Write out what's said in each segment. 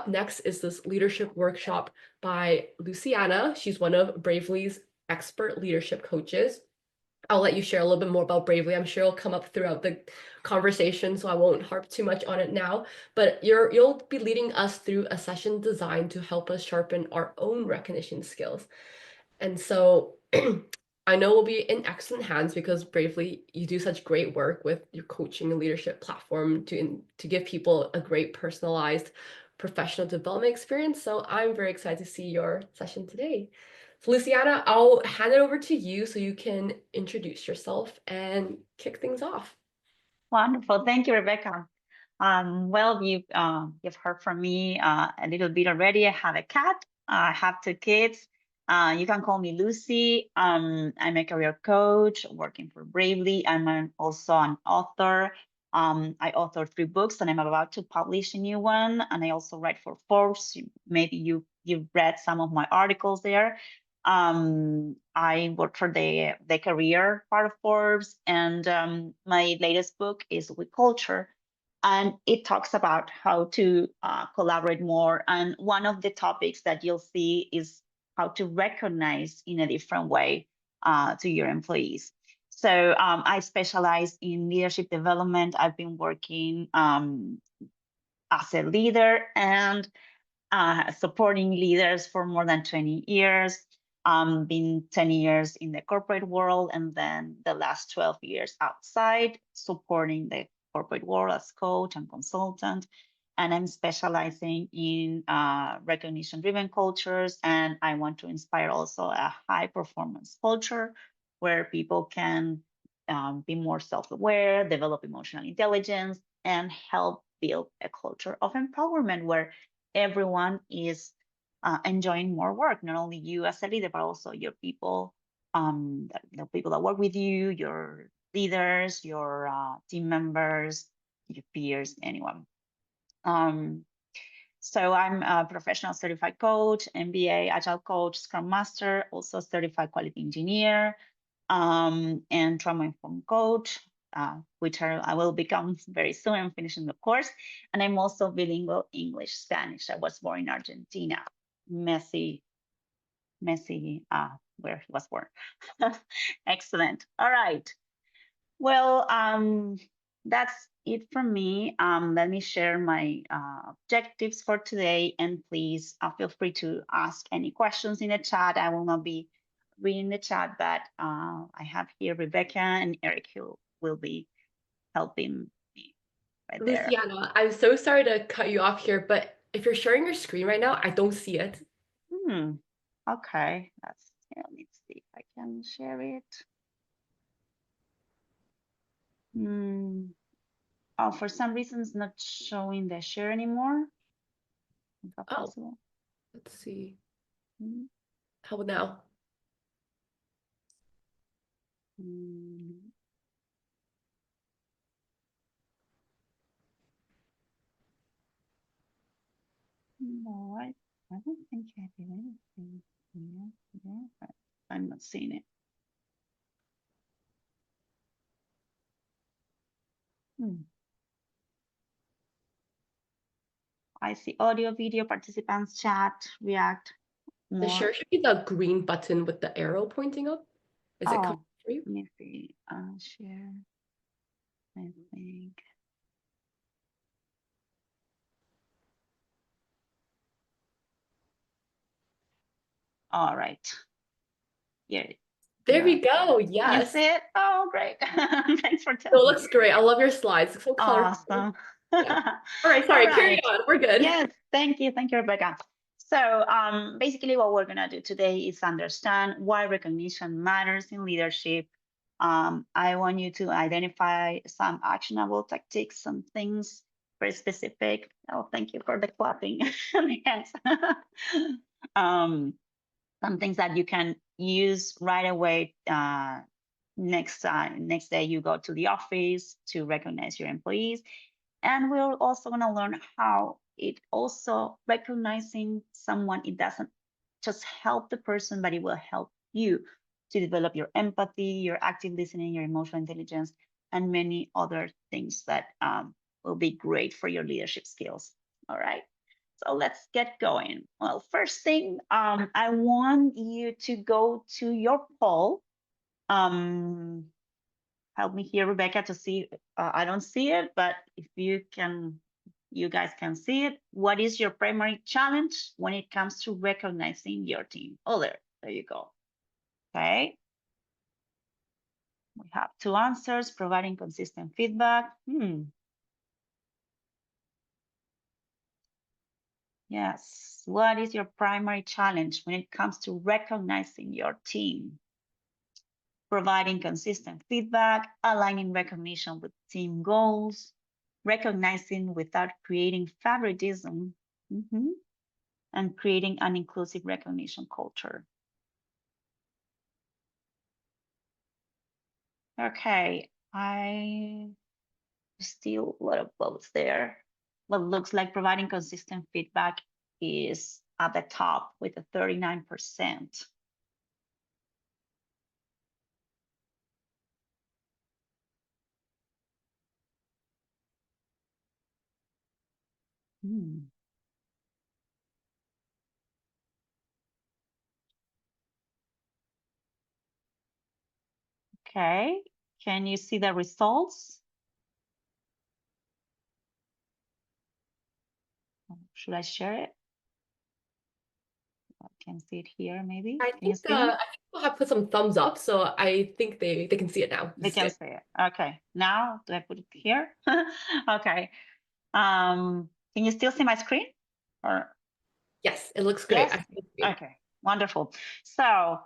next is this leadership workshop by Luciana. She's one of Bravely's expert leadership coaches. I'll let you share a little bit more about Bravely. I'm sure it'll come up throughout the conversation, so I won't harp too much on it now. But you'll be leading us through a session designed to help us sharpen our own recognition skills. And so I know we'll be in excellent hands because Bravely, you do such great work with your coaching and leadership platform to give people a great personalized professional development experience. So I'm very excited to see your session today. So Luciana, I'll hand it over to you so you can introduce yourself and kick things off. Wonderful. Thank you, Rebecca. Well, you've heard from me a little bit already. I have a cat. I have two kids. You can call me Lucy. I'm a career coach working for Bravely. Also an author. I author 3 books, and I'm about to publish a new one. And I also write for Forbes. Maybe you've read some of my articles there. I work for the career part of Forbes, and my latest book is with culture, and it talks about how to collaborate more. And one of the topics that you'll see is how to recognize in a different way to your employees. So I specialize in leadership development. I've been working as a leader and supporting leaders for more than 20 years. Been 10 years in the corporate world, and then the last 12 years outside, supporting the corporate world as coach and consultant. And I'm specializing in recognition-driven cultures, and I want to inspire also a high-performance culture where people can be more self-aware, develop emotional intelligence, and help build a culture of empowerment where everyone is enjoying more work, not only you as a leader, but also your people, the people that work with you, your leaders, your team members, your peers, anyone. So I'm a professional certified coach, MBA, agile coach, scrum master, also certified quality engineer, and trauma-informed coach, which I will become very soon. I'm finishing the course. And I'm also bilingual English, Spanish. I was born in Argentina, Messi, where he was born. Excellent. All right. Well, that's it from me. Let me share my objectives for today, and please feel free to ask any questions in the chat. I will not be reading the chat, but I have here Rebecca and Eric who will be helping me right there. Luciana, I'm so sorry to cut you off here, but if you're sharing your screen right now, I don't see it. Okay, let me see if I can share it. Oh, for some reason it's not showing the share anymore. Is that possible? Let's see. How about now? No, I don't think I did anything here, but I'm not seeing it. I see audio, video, participants, chat, React. The share should be the green button with the arrow pointing up. Is it coming for you? Let me see. Share. I think. All right. Yeah. There we go. Yes. You see it? Oh, great. Thanks for telling me. It looks great. I love your slides. It's so colorful. Awesome. Yeah. All right. Sorry. Carry on. We're good. Yes. Thank you. Thank you, Rebecca. So basically what we're going to do today is understand why recognition matters in leadership. I want you to identify some actionable tactics, some things very specific. Oh, thank you for the clapping. Yes. Some things that you can use right away next day you go to the office to recognize your employees. And we're also going to learn how it also recognizing someone, it doesn't just help the person, but it will help you to develop your empathy, your active listening, your emotional intelligence, and many other things that will be great for your leadership skills. All right. So let's get going. Well, first thing, I want you to go to your poll. Help me here, Rebecca, to see. I don't see it, but if you can, you guys can see it. What is your primary challenge when it comes to recognizing your team? Oh, there you go. Okay. We have two answers: providing consistent feedback. Yes. What is your primary challenge when it comes to recognizing your team? Providing consistent feedback, aligning recognition with team goals, recognizing without creating favoritism, and creating an inclusive recognition culture. Okay, I still a lot of votes there. What looks like providing consistent feedback is at the top with a 39%. Okay, can you see the results? Should I share it? I can see it here, maybe. I Can you think see them? I think people have put some thumbs up, so I think they can see it now. They This is can good. see it. Okay, now do I put it here? Okay. Can you still see my screen? Or Yes, it looks great. yes? I see the screen. Okay, wonderful. So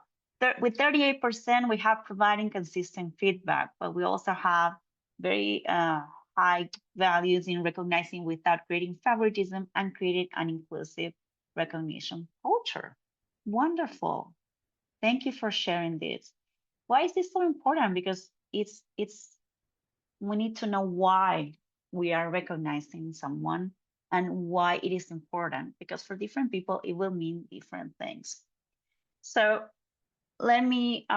with 38%, we have providing consistent feedback, but we also have very high values in recognizing without creating favoritism and creating an inclusive recognition culture. Wonderful. Thank you for sharing this. Why is this so important? Because we need to know why we are recognizing someone and why it is important, because for different people it will mean different things. So let me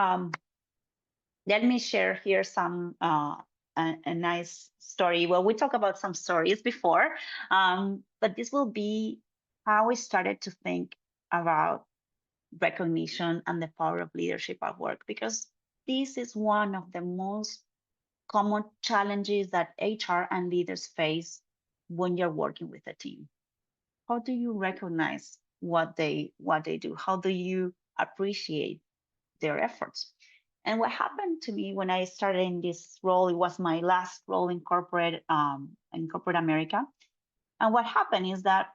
share here some a nice story. Well, we talked about some stories before, but this will be how we started to think about recognition and the power of leadership at work, because this is one of the most common challenges that HR and leaders face when you're working with a team. How do you recognize what they do? How do you appreciate their efforts? And what happened to me when I started in this role, it was my last role in corporate America. And what happened is that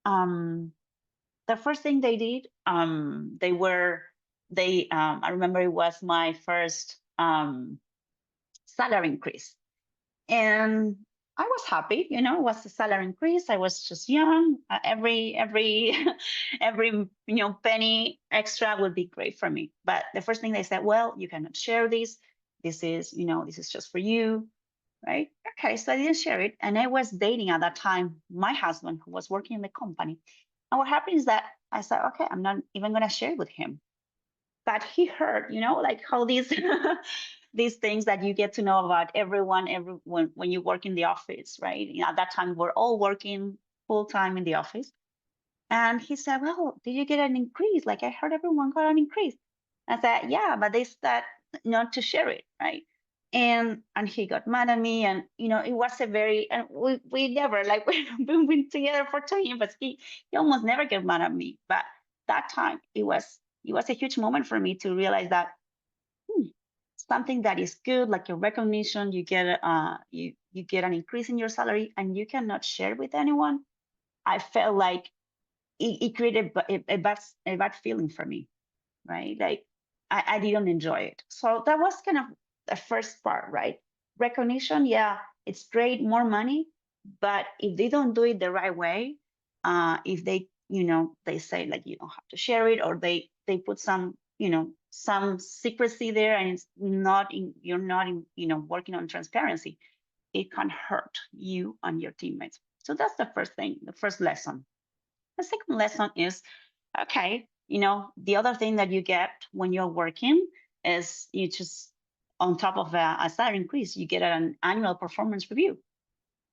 the first thing they did, I remember it was my first salary increase. And I was happy, it was a salary increase. I was just young. Every every penny extra would be great for me. But the first thing they said, well, you cannot share this. This is just for you, right? Okay, so I didn't share it. And I was dating at that time my husband, who was working in the company. And what happened is that I said, okay, I'm not even gonna share it with him. But he heard, like how these these things that you get to know about everyone when you work in the office, right? At that time we're all working full time in the office. And he said, well, did you get an increase? Like I heard everyone got an increase. I said, yeah, but they said not to share it, right? And he got mad at me, and it was a very, and we never, like, we've been together for 2 years, but he almost never get mad at me. But that time it was a huge moment for me to realize that something that is good, like a recognition, you get you get an increase in your salary, and you cannot share with anyone. I felt like it created a bad feeling for me, right? Like I didn't enjoy it. So that was kind of the first part, right? Recognition, yeah, it's great, more money, but if they don't do it the right way, if they, they say like you don't have to share it, or they put some, some secrecy there, and it's not in, you're not in, working on transparency, it can hurt you and your teammates. So that's the first thing, the first lesson. The second lesson is, okay, the other thing that you get when you're working is you just, on top of a salary increase, you get an annual performance review.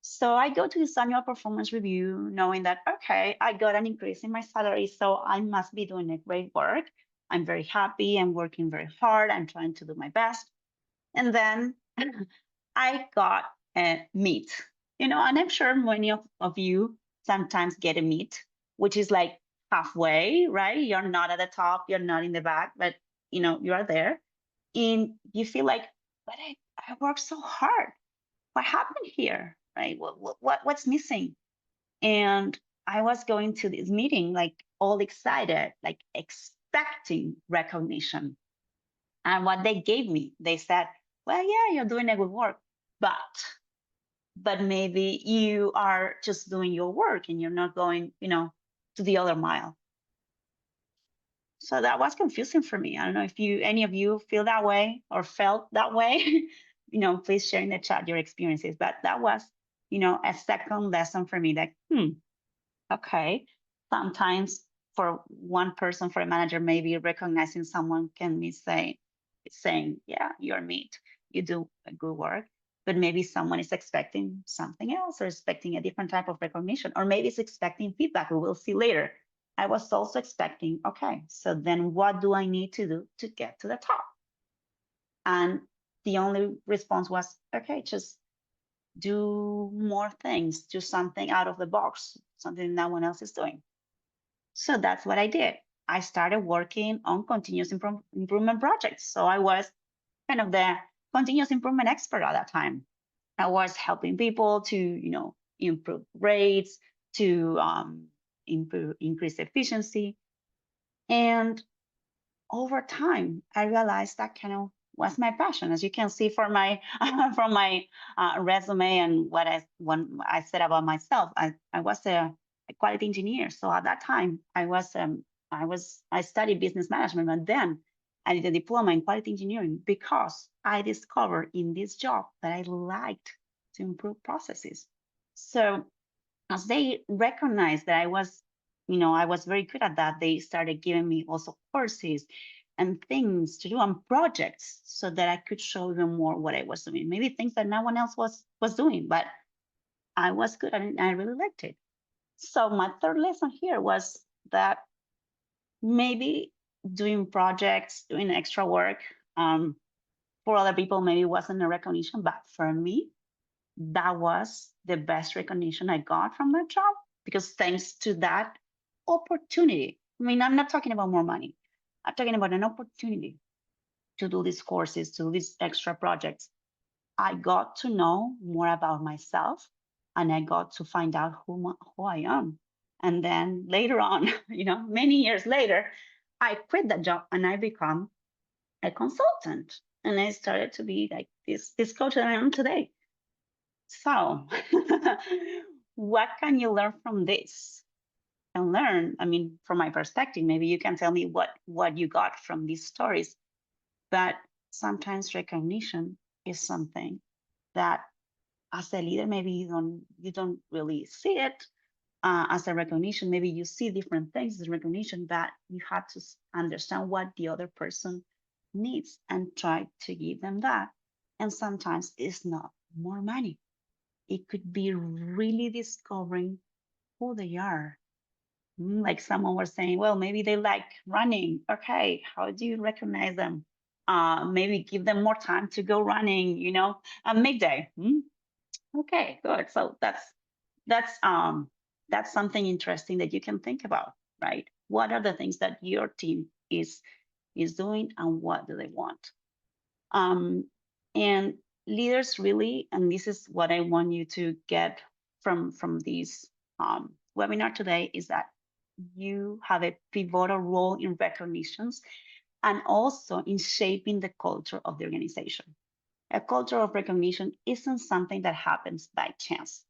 So I go to this annual performance review knowing that, okay, I got an increase in my salary, so I must be doing a great work. I'm very happy. I'm working very hard. I'm trying to do my best. And then I got a meet, and I'm sure many of you sometimes get a meet, which is like halfway, right? You're not at the top, you're not in the back, but you are there. And you feel like, but I worked so hard. What happened here? Right? What's missing? And I was going to this meeting like all excited, like expecting recognition. And what they gave me, they said, well, yeah, you're doing a good work, but maybe you are just doing your work and you're not going, to the other mile. So that was confusing for me. I don't know if any of you feel that way or felt that way. Please share in the chat your experiences. But that was, a second lesson for me that, okay, sometimes for one person, for a manager, maybe recognizing someone can be saying, yeah, you're meat, you do a good work, but maybe someone is expecting something else or expecting a different type of recognition, or maybe it's expecting feedback. We will see later. I was also expecting, okay, so then what do I need to do to get to the top? And the only response was, okay, just do more things, do something out of the box, something no one else is doing. So that's what I did. I started working on continuous improvement projects. So I was kind of the continuous improvement expert at that time. I was helping people to, improve rates, to increase efficiency. And over time, I realized that kind of was my passion. As you can see from my from my resume and when I said about myself, I was a quality engineer. So at that time, I studied business management, and then I did a diploma in quality engineering because I discovered in this job that I liked to improve processes. So as they recognized that I was very good at that, they started giving me also courses and things to do on projects so that I could show them more what I was doing. Maybe things that no one else was doing, but I was good at it and I really liked it. So my third lesson here was that maybe doing projects, doing extra work for other people maybe wasn't a recognition, but for me, that was the best recognition I got from that job because thanks to that opportunity, I mean, I'm not talking about more money. I'm talking about an opportunity to do these courses, to do these extra projects. I got to know more about myself and I got to find out who I am. And then later on, many years later, I quit that job and I become a consultant. And I started to be like this coach that I am today. So, what can you learn from this? And learn, I mean, from my perspective, maybe you can tell me what you got from these stories. But sometimes recognition is something that, as a leader, maybe you don't really see it as a recognition. Maybe you see different things as recognition, but you have to understand what the other person needs and try to give them that. And sometimes it's not more money. It could be really discovering who they are. Like someone was saying, well, maybe they like running. Okay, how do you recognize them? Maybe give them more time to go running, at midday. Okay, good. So that's something interesting that you can think about, right? What are the things that your team is doing and what do they want? And leaders really, and this is what I want you to get from this webinar today, is that you have a pivotal role in recognitions and also in shaping the culture of the organization. A culture of recognition isn't something that happens by chance.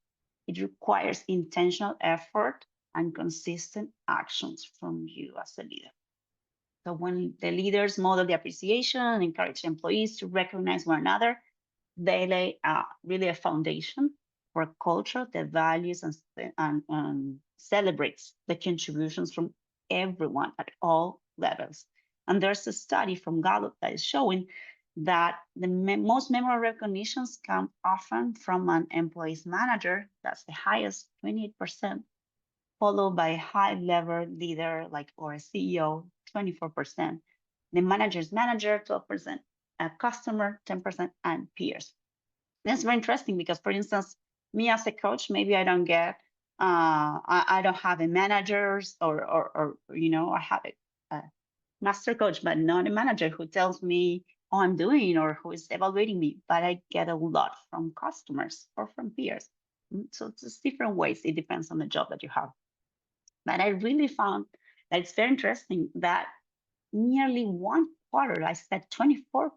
It requires intentional effort and consistent actions from you as a leader. So when the leaders model the appreciation and encourage employees to recognize one another, they lay really a foundation for a culture that values and celebrates the contributions from everyone at all levels. And there's a study from Gallup that is showing that the most memorable recognitions come often from an employee's manager, that's the highest, 28%, followed by a high-level leader like or a CEO, 24%, the manager's manager, 12%, a customer, 10%, and peers. That's very interesting because, for instance, me as a coach, maybe I don't get, I don't have a manager or I have a master coach, but not a manager who tells me how I'm doing or who is evaluating me. But I get a lot from customers or from peers. So it's just different ways. It depends on the job that you have. But I really found that it's very interesting that nearly one quarter, I said 24%,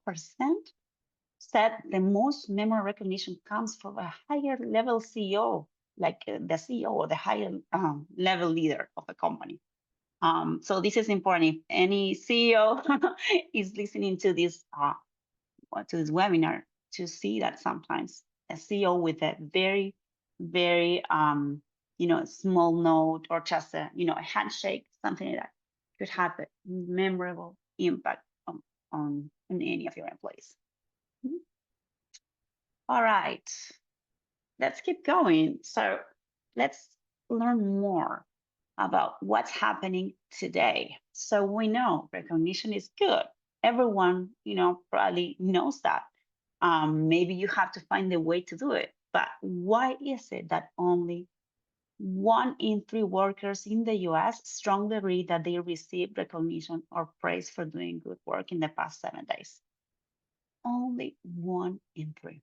said the most memorable recognition comes from a higher level CEO, like the CEO or the higher level leader of a company. So this is important. If any CEO is listening to this webinar, to see that sometimes a CEO with a very, very small note or just a handshake, something like that, could have a memorable impact on any of your employees. All right, let's keep going. So let's learn more about what's happening today. So we know recognition is good. Everyone, probably knows that. Maybe you have to find a way to do it. But why is it that only 1 in 3 workers in the US strongly read that they received recognition or praise for doing good work in the past 7 days? Only 1 in 3.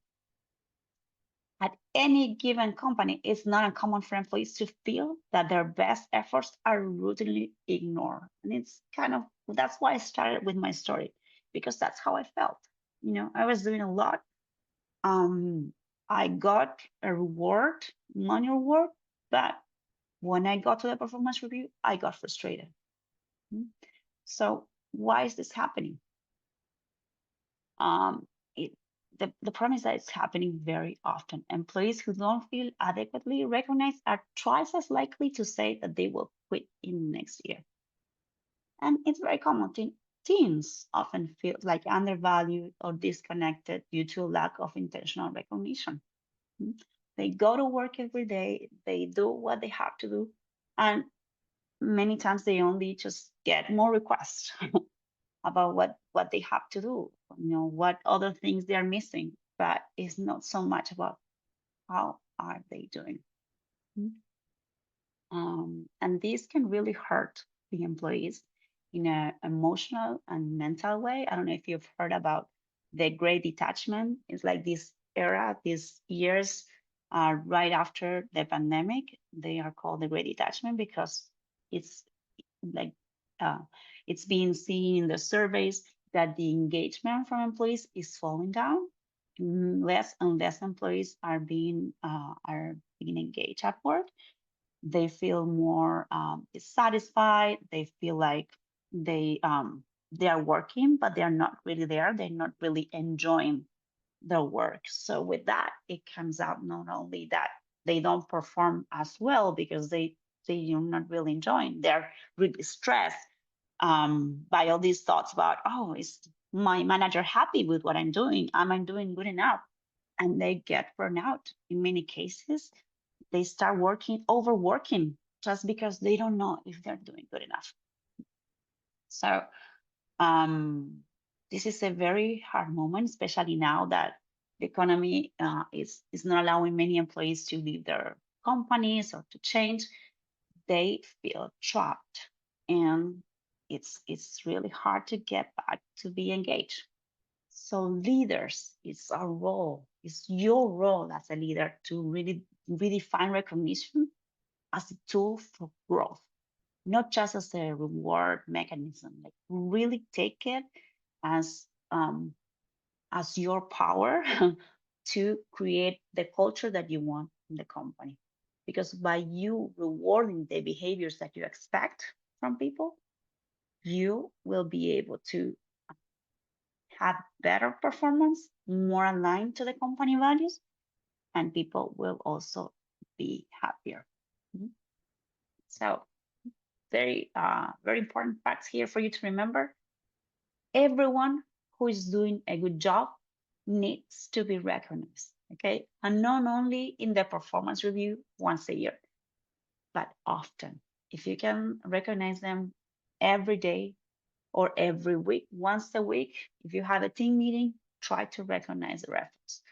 At any given company, it's not uncommon for employees to feel that their best efforts are routinely ignored. And it's that's why I started with my story, because that's how I felt. I was doing a lot. I got a reward, money reward, but when I got to the performance review, I got frustrated. So why is this happening? The problem is that it's happening very often. Employees who don't feel adequately recognized are twice as likely to say that they will quit in next year. And it's very common. Teens often feel like undervalued or disconnected due to a lack of intentional recognition. They go to work every day, they do what they have to do, and many times they only just get more requests about what they have to do, what other things they are missing, but it's not so much about how are they doing. And this can really hurt the employees in an emotional and mental way. I don't know if you've heard about the Great Detachment. It's like this era, these years right after the pandemic. They are called the Great Detachment because it's like it's being seen in the surveys that the engagement from employees is falling down. Less and less employees are being engaged at work. They feel more satisfied. They feel like they are working, but they are not really there. They're not really enjoying their work. So with that, it comes out not only that they don't perform as well because they are not really enjoying. They're really stressed by all these thoughts about, oh, is my manager happy with what I'm doing? Am I doing good enough? And they get burnout. In many cases, they start overworking just because they don't know if they're doing good enough. So this is a very hard moment, especially now that the economy is not allowing many employees to leave their companies or to change. They feel trapped, and it's really hard to get back to be engaged. So leaders, it's our role, it's your role as a leader to really redefine recognition as a tool for growth, not just as a reward mechanism. Like really take it as your power to create the culture that you want in the company. Because by you rewarding the behaviors that you expect from people, you will be able to have better performance, more aligned to the company values, and people will also be happier. So very important facts here for you to remember. Everyone who is doing a good job needs to be recognized, okay? And not only in the performance review once a year, but often. If you can recognize them every day or every week, once a week, if you have a team meeting, try to recognize their efforts.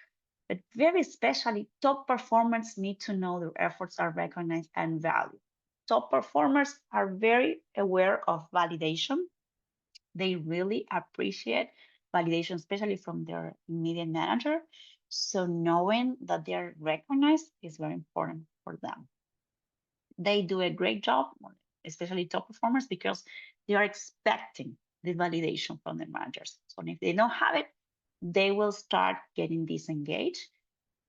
But very especially, top performers need to know their efforts are recognized and valued. Top performers are very aware of validation. They really appreciate validation, especially from their immediate manager. So knowing that they're recognized is very important for them. They do a great job, especially top performers, because they are expecting the validation from their managers. So if they don't have it, they will start getting disengaged,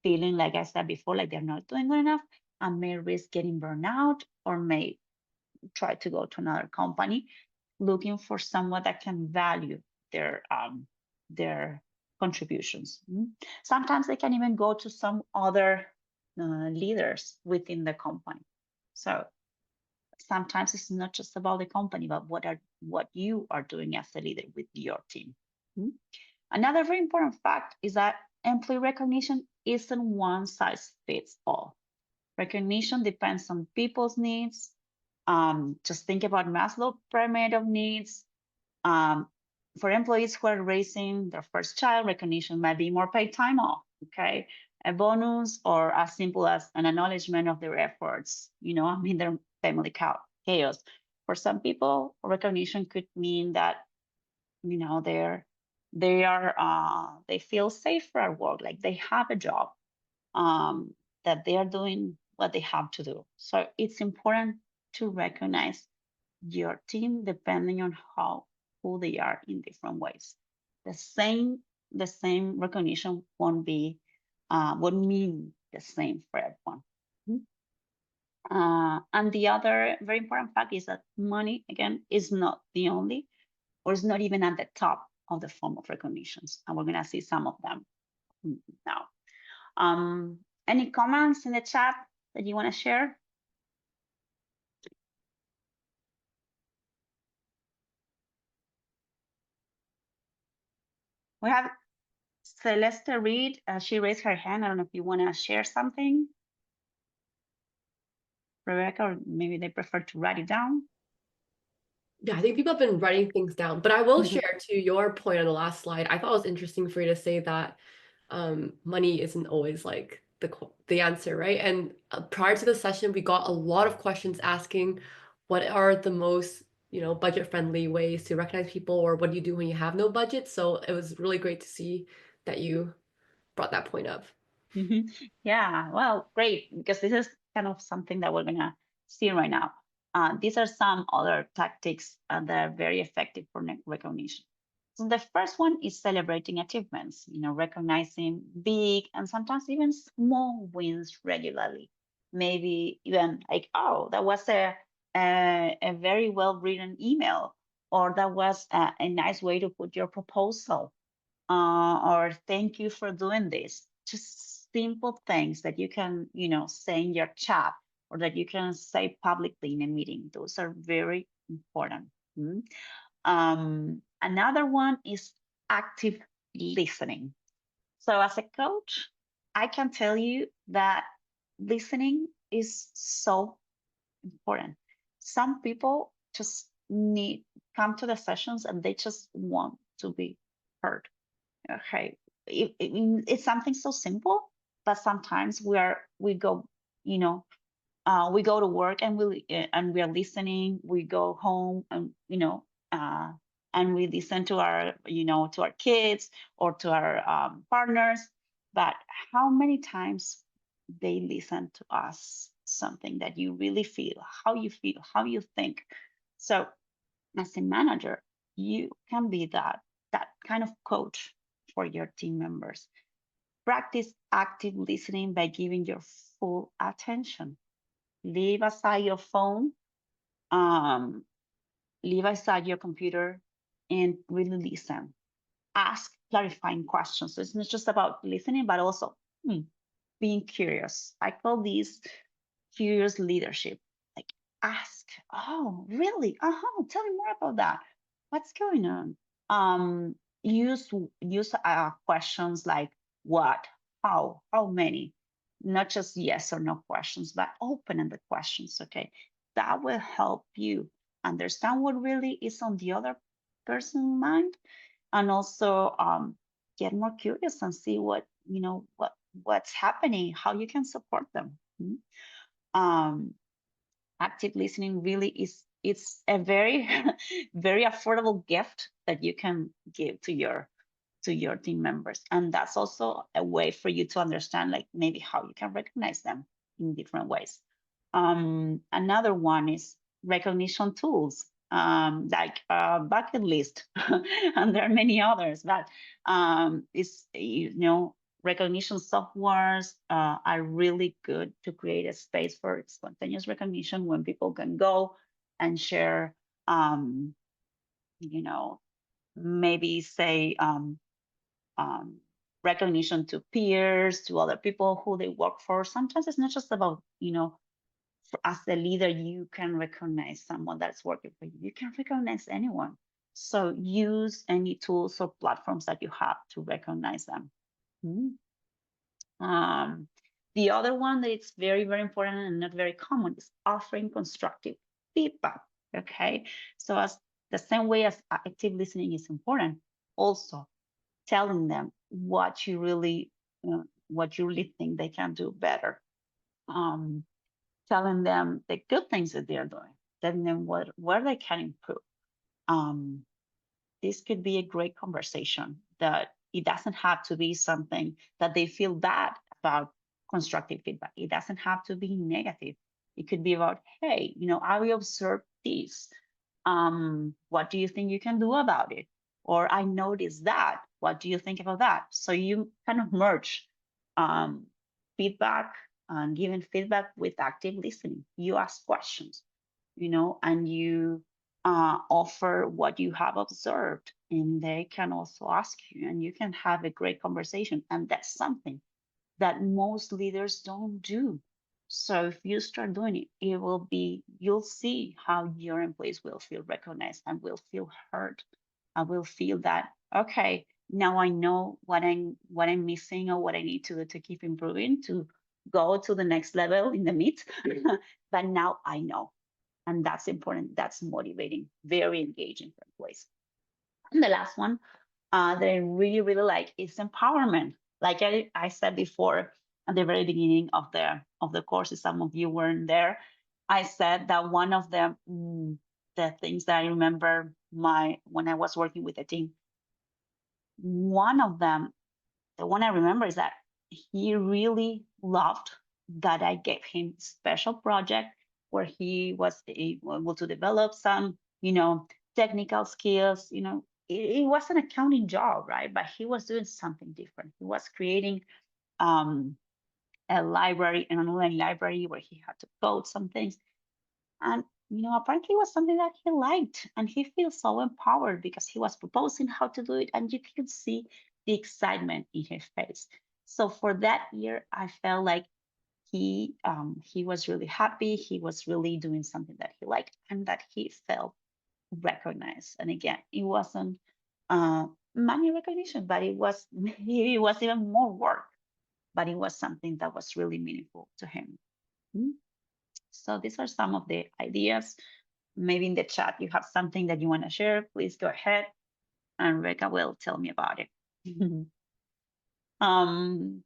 feeling, like I said before, like they're not doing good enough, and may risk getting burned out, or may try to go to another company looking for someone that can value their contributions. Sometimes they can even go to some other leaders within the company. So sometimes it's not just about the company, but what you are doing as a leader with your team. Another very important fact is that employee recognition isn't one size fits all. Recognition depends on people's needs. Just think about Maslow pyramid of needs. For employees who are raising their first child, recognition might be more paid time off, okay? A bonus, or as simple as an acknowledgement of their efforts, in their family chaos. For some people, recognition could mean that, they feel safer at work, like they have a job, that they are doing what they have to do. So it's important to recognize your team depending on who they are in different ways. The same recognition won't mean the same for everyone. And the other very important fact is that money, again, is not the only, or is not even at the top of the form of recognitions. And we're going to see some of them now. Any comments in the chat that you want to share? We have Celeste Reed. She raised her hand. I don't know if you want to share something, Rebecca, or maybe they prefer to write it down. Yeah, I think people have been writing things down, but I will share to your point on the last slide. I thought it was interesting for you to say that money isn't always like the answer, right? And prior to the session, we got a lot of questions asking what are the most, budget friendly ways to recognize people, or what do you do when you have no budget? So it was really great to see that you brought that point up. Yeah, well, great, because this is kind of something that we're gonna see right now. These are some other tactics that are very effective for recognition. So the first one is celebrating achievements, recognizing big and sometimes even small wins regularly. Maybe even like, oh, that was a very well written email, or that was a nice way to put your proposal, or thank you for doing this. Just simple things that you can, say in your chat, or that you can say publicly in a meeting. Those are very important. Another one is active listening. So as a coach, I can tell you that listening is so important. Some people just come to the sessions and they just want to be heard. Okay, it's something so simple, but sometimes we go, we go to work and we are listening. We go home and we listen to our kids or to our partners. But how many times they listen to us, something that you really feel, how you think. So as a manager, you can be that kind of coach for your team members. Practice active listening by giving your full attention. Leave aside your phone, leave aside your computer, and really listen. Ask clarifying questions. So it's not just about listening, but also being curious. I call this curious leadership. Like, ask, oh, really? Tell me more about that. What's going on? use questions like what, how many, not just yes or no questions, but open-ended questions. Okay, that will help you understand what really is on the other person's mind, and also get more curious and see what what's happening, how you can support them. Um, Active listening really is, it's a very very affordable gift that you can give to your team members, and that's also a way for you to understand like maybe how you can recognize them in different ways. Another one is recognition tools, like Bucketlist, and there are many others, but it's, recognition softwares are really good to create a space for spontaneous recognition when people can go and share, um, you know, maybe say um, recognition to peers, to other people who they work for. Sometimes it's not just about, as a leader, you can recognize someone that's working for you. You can recognize anyone. So use any tools or platforms that you have to recognize them. Mhm. The other one that it's very, very important and not very common is offering constructive feedback. Okay. So as the same way as active listening is important, also telling them what you really think they can do better. Um, Telling them the good things that they're doing, telling them where they can improve. Um, this could be a great conversation that it doesn't have to be something that they feel bad about. Constructive feedback, it doesn't have to be negative. It could be about, hey, I will observe this. What do you think you can do about it? Or I noticed that, what do you think about that? So you kind of merge um, feedback and giving feedback with active listening. You ask questions, and you offer what you have observed, and they can also ask you, and you can have a great conversation. And that's something that most leaders don't do. So if you start doing it, you'll see how your employees will feel recognized and will feel heard. I will feel that, okay, now I know what I'm missing or what I need to do to keep improving to go to the next level in the meet. But now I know. And that's important. That's motivating, very engaging for employees. And the last one that I really, really like is empowerment. Like I said before at the very beginning of the course, some of you weren't there. I said that one of the things that I remember when I was working with a team, one of them, the one I remember is that he really loved that I gave him special project where he was able to develop some, technical skills. It was an accounting job, right? But he was doing something different. He was creating um, a library, an online library where he had to code some things. And apparently it was something that he liked, and he feels so empowered because he was proposing how to do it, and you could see the excitement in his face. So for that year, I felt like he was really happy. He was really doing something that he liked, and that he felt recognized. And again, it wasn't money recognition, but it was maybe it was even more work, but it was something that was really meaningful to him. Mm. So these are some of the ideas. Maybe in the chat you have something that you want to share. Please go ahead, and Rebecca will tell me about it. um,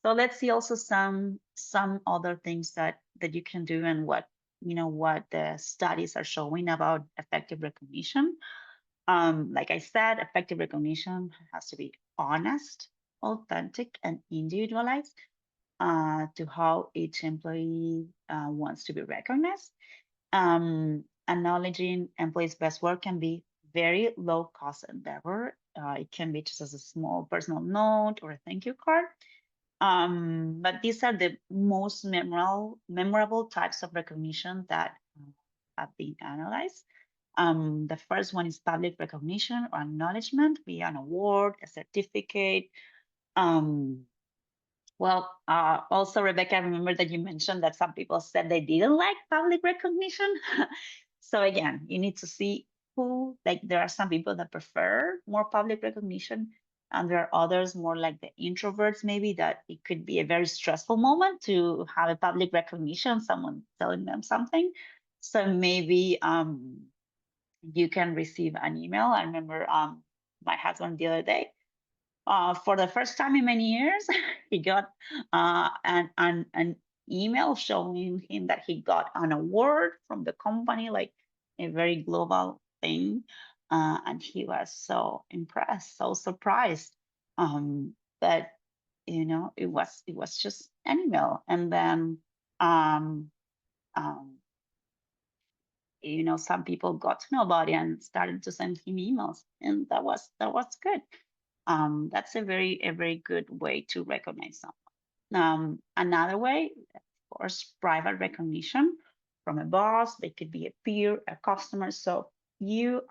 so let's see also some other things that you can do, and what the studies are showing about effective recognition. Like I said, effective recognition has to be honest, authentic, and individualized to how each employee wants to be recognized. Acknowledging employees' best work can be very low cost endeavor. It can be just as a small personal note or a thank you card. But these are the most memorable types of recognition that have been analyzed. The first one is public recognition or acknowledgement via an award, a certificate. Also, Rebecca, I remember that you mentioned that some people said they didn't like public recognition. So again, you need to see like there are some people that prefer more public recognition, and there are others more like the introverts, maybe that it could be a very stressful moment to have a public recognition, someone telling them something. So maybe you can receive an email. I remember my husband the other day, for the first time in many years, he got an email showing him that he got an award from the company, like a very global thing. And he was so impressed, so surprised. But it was just an email. And then um, um, some people got to know about it and started to send him emails, and that was good. That's a very good way to recognize someone. Another way, of course, private recognition from a boss. They could be a peer, a customer. So you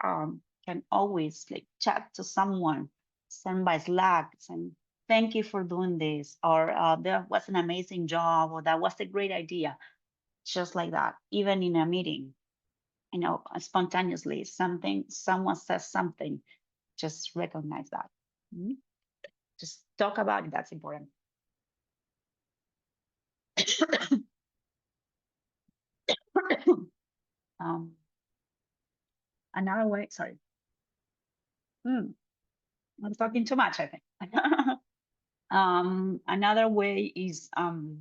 can always like chat to someone, send by Slack, send thank you for doing this, or that was an amazing job, or that was a great idea, just like that. Even in a meeting, spontaneously, someone says something, just recognize that. Mhm. Just talk about it. That's important. um, Another way, sorry, I'm talking too much, I think. Another way is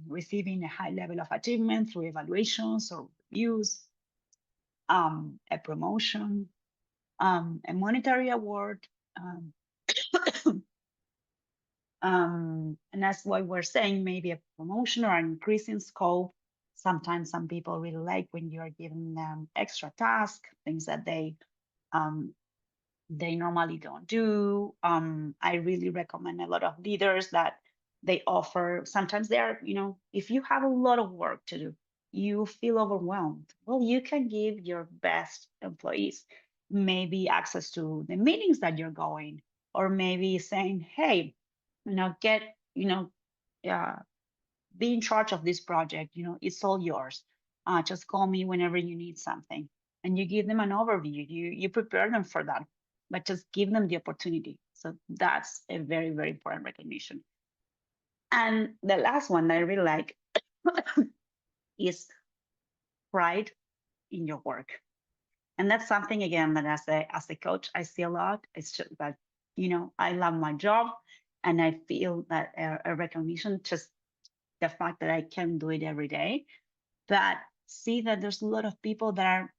receiving a high level of achievement through evaluations or reviews, a promotion, a monetary award. Um, and that's why we're saying maybe a promotion or an increase in scope. Sometimes some people really like when you're giving them extra tasks, things that um, they normally don't do. I really recommend a lot of leaders that they offer. Sometimes they are, if you have a lot of work to do, you feel overwhelmed. Well, you can give your best employees maybe access to the meetings that you're going, or maybe saying, hey, get, uh, be in charge of this project. It's all yours. Just call me whenever you need something. And you give them an overview. You prepare them for that, but just give them the opportunity. So that's a very, very important recognition. And the last one that I really like is pride in your work. And that's something again that as a coach I see a lot. It's just that I love my job, and I feel that a recognition, just the fact that I can do it every day, that see that there's a lot of people that are,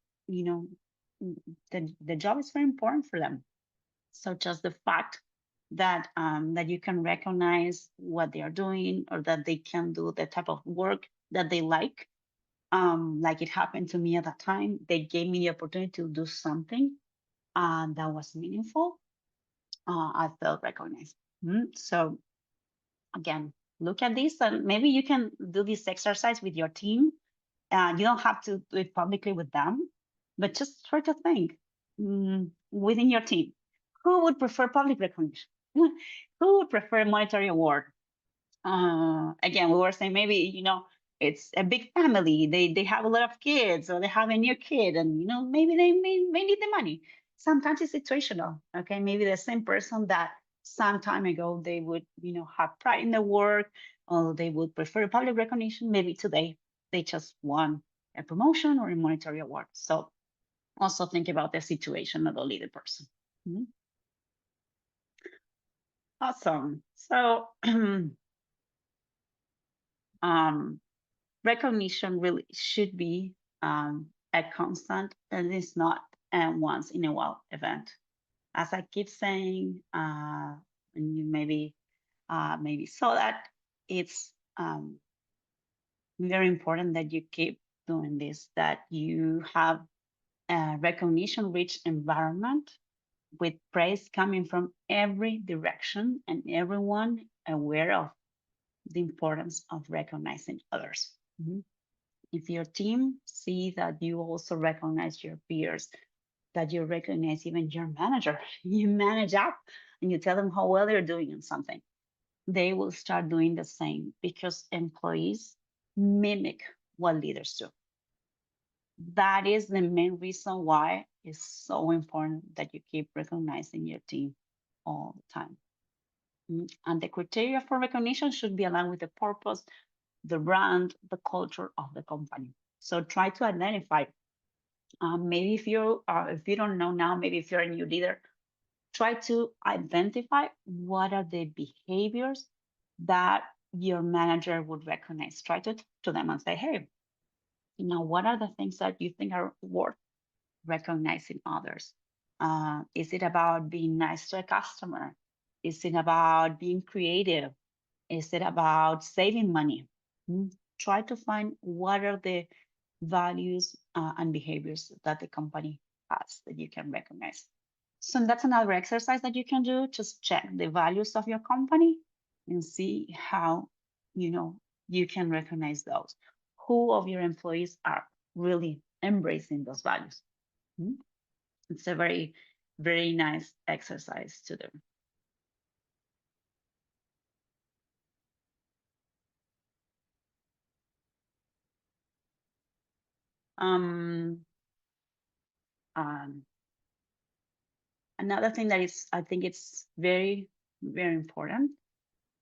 the job is very important for them. So just the fact that you can recognize what they are doing, or that they can do the type of work that they like it happened to me at that time. They gave me the opportunity to do something that was meaningful. I felt recognized. So again, look at this, and maybe you can do this exercise with your team. You don't have to do it publicly with them, but just try to think within your team, who would prefer public recognition? Who would prefer a monetary award? Again, we were saying maybe, it's a big family. They have a lot of kids, or they have a new kid, and maybe they may need the money. Sometimes it's situational. Okay, maybe the same person that some time ago they would, have pride in their work, or they would prefer public recognition. Maybe today they just want a promotion or a monetary award. So also think about the situation of the leader person. Mhm. Awesome. So recognition really should be a constant, and it's not a once in a while event. As I keep saying, and you maybe saw that, it's very important that you keep doing this, that you have a recognition-rich environment with praise coming from every direction, and everyone aware of the importance of recognizing others. Mhm. If your team see that you also recognize your peers, that you recognize even your manager, you manage up and you tell them how well they're doing on something, they will start doing the same, because employees mimic what leaders do. That is the main reason why it's so important that you keep recognizing your team all the time. And the criteria for recognition should be aligned with the purpose, the brand, the culture of the company. So try to identify. Maybe if you don't know now, maybe if you're a new leader, try to identify what are the behaviors that your manager would recognize. Try to talk to them and say, hey, what are the things that you think are worth recognizing others? Is it about being nice to a customer? Is it about being creative? Is it about saving money? Try to find what are the values and behaviors that the company has that you can recognize. So that's another exercise that you can do. Just check the values of your company and see how you can recognize those. Who of your employees are really embracing those values? It's a very, very nice exercise to do. Um, um, Another thing that I think it's very, very important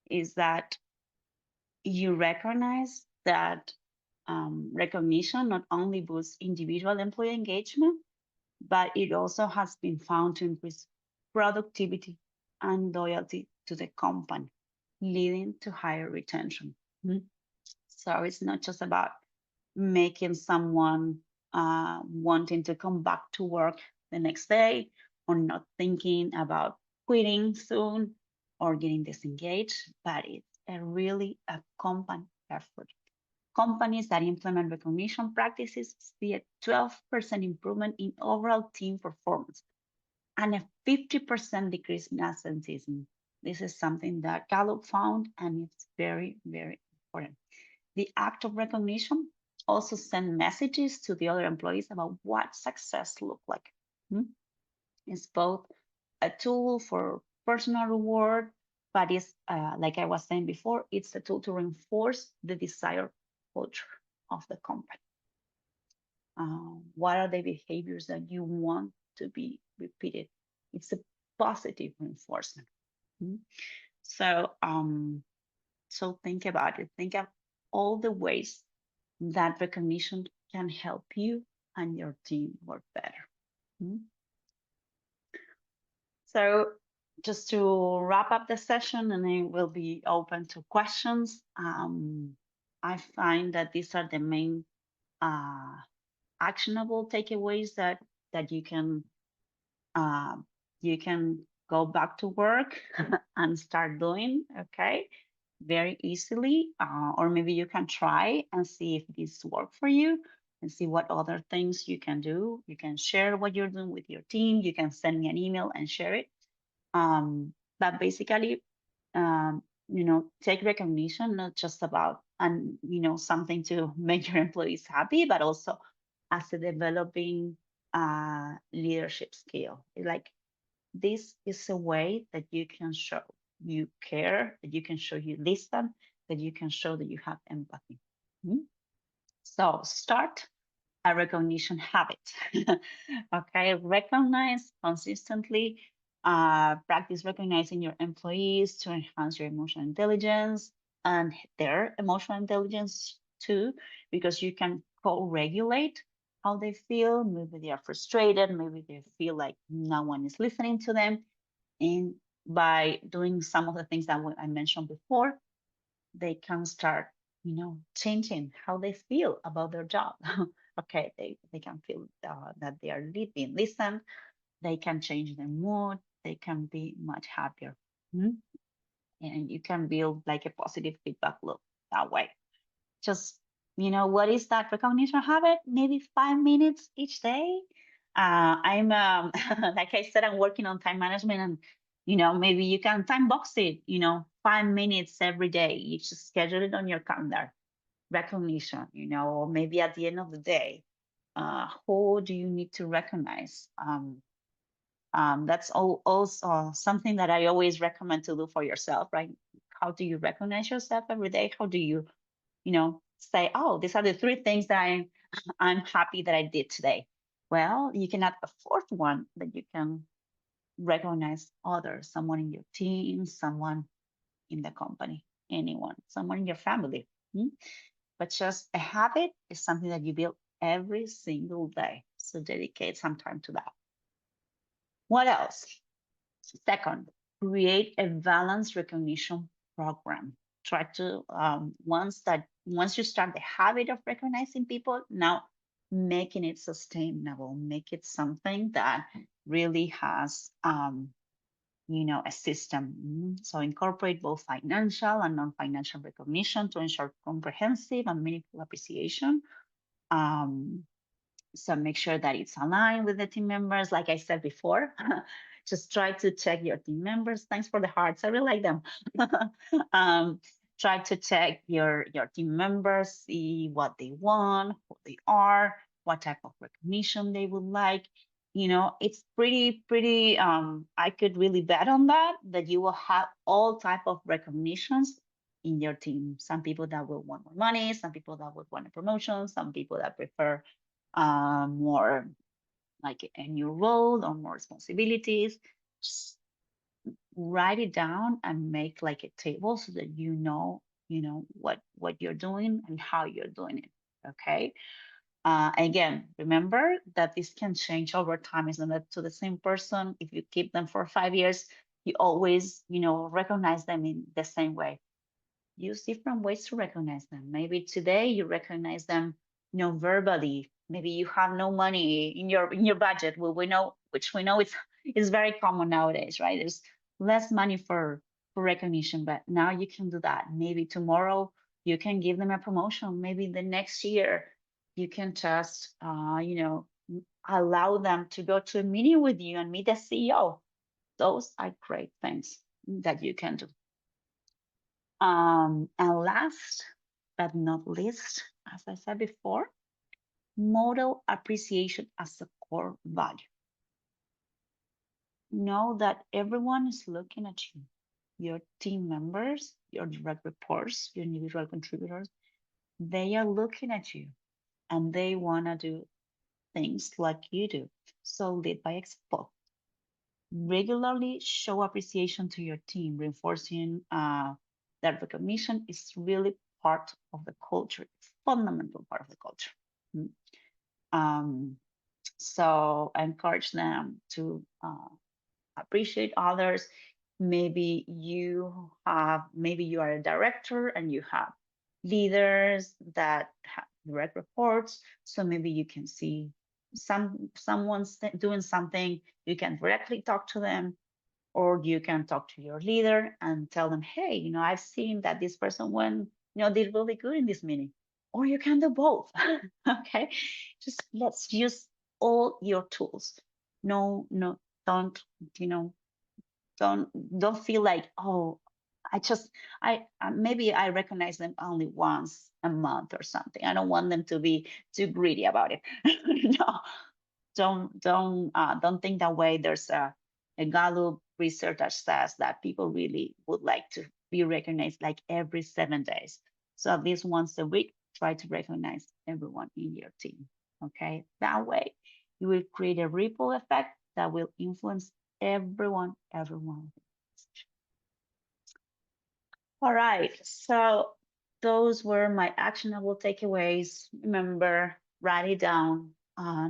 is that you recognize that recognition not only boosts individual employee engagement, but it also has been found to increase productivity and loyalty to the company, leading to higher retention. So it's not just about making someone wanting to come back to work the next day or not thinking about quitting soon or getting disengaged, but it's really a company effort. Companies that implement recognition practices see a 12% improvement in overall team performance and a 50% decrease in absenteeism. This is something that Gallup found, and it's very, very important. The act of recognition also send messages to the other employees about what success look like. It's both a tool for personal reward, but it's like I was saying before, it's a tool to reinforce the desired culture of the company. What are the behaviors that you want to be repeated? It's a positive reinforcement. So, so think about it. Think of all the ways that recognition can help you and your team work better. So just to wrap up the session, and I will be open to questions. I find that these are the main actionable takeaways that you can go back to work and start doing. Okay, very easily, or maybe you can try and see if this work for you and see what other things you can do. You can share what you're doing with your team. You can send me an email and share it. But basically, take recognition, not just about, and something to make your employees happy, but also as a developing leadership skill. Like, this is a way that you can show you care, that you can show you listen, that you can show that you have empathy. So start a recognition habit. Okay, recognize consistently. Practice recognizing your employees to enhance your emotional intelligence and their emotional intelligence too, because you can co-regulate how they feel. Maybe they are frustrated, maybe they feel like no one is listening to them. And by doing some of the things that I mentioned before, they can start, changing how they feel about their job. Okay, they can feel that they are being listened. They can change their mood. They can be much happier. And you can build like a positive feedback loop that way. Just, what is that recognition habit? Maybe 5 minutes each day. I'm like I said, I'm working on time management, and maybe you can time box it. 5 minutes every day. You just schedule it on your calendar. Recognition. Or maybe at the end of the day, who do you need to recognize? That's also something that I always recommend to do for yourself, right? How do you recognize yourself every day? How do you say, oh, these are the three things that I'm happy that I did today. Well, you can add a fourth one that you can recognize others, someone in your team, someone in the company, anyone, someone in your family. But just a habit is something that you build every single day. So dedicate some time to that. What else? Second, create a balanced recognition program. Try to once you start the habit of recognizing people, now making it sustainable, make it something that really has a system. So incorporate both financial and non-financial recognition to ensure comprehensive and meaningful appreciation. Um, so make sure that it's aligned with the team members. Like I said before, just try to check your team members. Thanks for the hearts. I really like them. Try to check your team members, see what they want, who they are, what type of recognition they would like. It's pretty I could really bet on that you will have all type of recognitions in your team. Some people that will want more money, some people that would want a promotion, some people that prefer more like a new role or more responsibilities. Just write it down and make like a table so that what you're doing and how you're doing it. Okay. Again, remember that this can change over time. It's not to the same person. If you keep them for 5 years, you always, recognize them in the same way. Use different ways to recognize them. Maybe today you recognize them, verbally. Maybe you have no money in your budget. Well, we know it's very common nowadays, right? There's less money for recognition, but now you can do that. Maybe tomorrow you can give them a promotion. Maybe the next year you can just allow them to go to a meeting with you and meet the CEO. Those are great things that you can do. And last but not least, as I said before, model appreciation as a core value. Know that everyone is looking at you, your team members, your direct reports, your individual contributors. They are looking at you and they want to do things like you do. So lead by example. Regularly show appreciation to your team, reinforcing that recognition is really part of the culture, it's fundamental part of the culture. So encourage them to appreciate others. Maybe you are a director and you have leaders that have direct reports. So maybe you can see someone's doing something, you can directly talk to them, or you can talk to your leader and tell them, hey, I've seen that this person did really good in this meeting. Or you can do both. Okay, just let's use all your tools. No, don't you know don't feel like, oh, maybe I recognize them only once a month or something. I don't want them to be too greedy about it. No, don't think that way. There's a Gallup research that says that people really would like to be recognized like every 7 days. So at least once a week, try to recognize everyone in your team. Okay, that way you will create a ripple effect that will influence everyone. All right, so those were my actionable takeaways. Remember, write it down,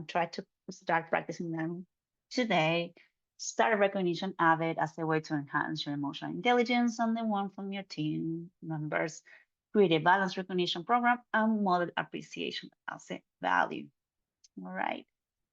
try to start practicing them today. Start a recognition habit as a way to enhance your emotional intelligence and the one from your team members. Create a balanced recognition program and model appreciation as a value. All right.